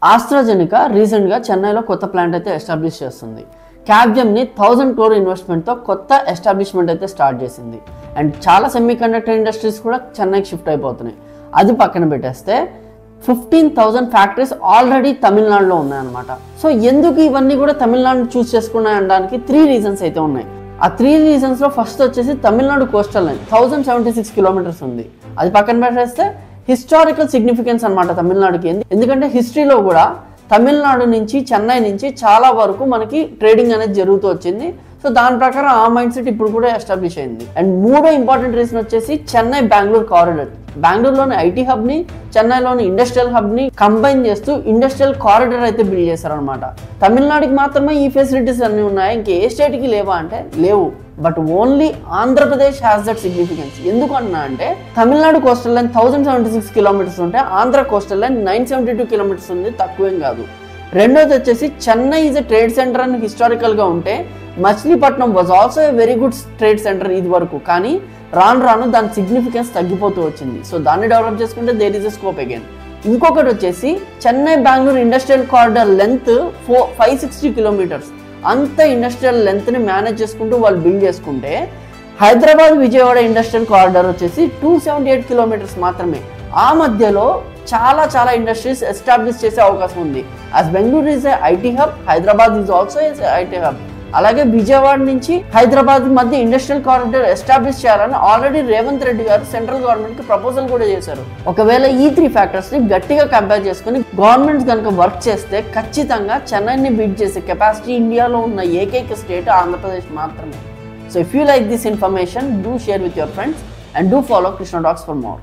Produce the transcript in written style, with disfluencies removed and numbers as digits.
AstraZeneca రీసెంట్గా చెన్నైలో కొత్త ప్లాంట్ అయితే ఎస్టాబ్లిష్ చేస్తుంది. క్యాప్జెమ్ని 1000 crore ఇన్వెస్ట్మెంట్తో కొత్త ఎస్టాబ్లిష్మెంట్ అయితే స్టార్ట్ చేసింది. అండ్ చాలా సెమీ కండక్టర్ ఇండస్ట్రీస్ కూడా చెన్నైకి షిఫ్ట్ అయిపోతున్నాయి. అది పక్కన పెట్టేస్తే 15,000 ఫ్యాక్టరీస్ ఆల్రెడీ తమిళనాడులో ఉన్నాయన్నమాట. సో ఎందుకు ఇవన్నీ కూడా తమిళనాడు చూస్ చేసుకున్నాయి అనడానికి 3 రీజన్స్ అయితే ఉన్నాయి. ఆ 3 రీజన్స్లో ఫస్ట్ వచ్చేసి తమిళనాడు కోస్టల్ లైన్ 1076 కిలోమీటర్స్ ఉంది. అది పక్కన పెట్టేస్తే హిస్టారికల్ సిగ్నిఫికెన్స్ అనమాట తమిళనాడుకి. ఎందుకంటే హిస్టరీలో కూడా తమిళనాడు నుంచి చెన్నై నుంచి చాలా వరకు మనకి ట్రేడింగ్ అనేది జరుగుతూ వచ్చింది. సో దాని ప్రకారం ఆ మైండ్ సెట్ ఇప్పుడు కూడా ఎస్టాబ్లిష్ అయింది. అండ్ మూడో ఇంపార్టెంట్ రీజన్ వచ్చేసి చెన్నై బెంగళూరు కారిడార్. బెంగళూరులోని ఐటీ హబ్ని చెన్నైలోని ఇండస్ట్రియల్ హబ్ని కంబైన్ చేస్తూ ఇండస్ట్రియల్ కారిడార్ అయితే బిల్డ్ చేశారనమాట. తమిళనాడుకి మాత్రమే ఈ ఫెసిలిటీస్ అన్నీ ఉన్నాయి, ఇంకే ఏ స్టేట్కి లేవా అంటే లేవు. But only Andhra Pradesh has that significance. ఎందుకు అన్నా అంటే తమిళనాడు కోస్టల్ లైన్ 1076 కిలోమీటర్స్ ఉంటే ఆంధ్ర కోస్టల్ లైన్ 972 కిలోమీటర్స్ ఉంది, తక్కువేం కాదు. రెండోది వచ్చేసి Chennai is a trade centre అని హిస్టారికల్గా ఉంటే Machilipatnam was also a very good trade centre ఇది వరకు. కానీ రాను రాను దాని సిగ్నిఫికెన్స్ తగ్గిపోతూ వచ్చింది. సో దాన్ని డెవలప్ చేసుకుంటే there is a scope again. ఇంకొకటి వచ్చేసి Chennai Bengaluru industrial corridor length 560 kilometres. అంత ఇండస్ట్రియల్ లెంత్ని మేనేజ్ చేసుకుంటూ వాళ్ళు బిల్డ్ చేసుకుంటే హైదరాబాద్ విజయవాడ ఇండస్ట్రియల్ కారిడార్ వచ్చేసి 278 కిలోమీటర్స్ మాత్రమే. ఆ మధ్యలో చాలా చాలా ఇండస్ట్రీస్ ఎస్టాబ్లిష్ చేసే అవకాశం ఉంది. As Bengaluru is a IT hub, Hyderabad is also is IT hub. అలాగే విజయవాడ నుంచి హైదరాబాద్ మధ్య ఇండస్ట్రియల్ కారిడార్ ఎస్టాబ్లిష్ చేయాలని ఆల్రెడీ రేవంత్ రెడ్డి గారు సెంట్రల్ గవర్నమెంట్ కి ప్రపోజల్ కూడా చేశారు. ఒకవేళ ఈ 3 ఫ్యాక్టర్స్ ని గట్టిగా కంపేర్ చేసుకుని గవర్నమెంట్స్ కనుక వర్క్ చేస్తే ఖచ్చితంగా చెన్నైని బీట్ చేసే కెపాసిటీ ఇండియాలో ఉన్న ఏకైక స్టేట్ ఆంధ్రప్రదేశ్ మాత్రమే. So if you like this information, do share with your friends and do follow Krishna talks for more.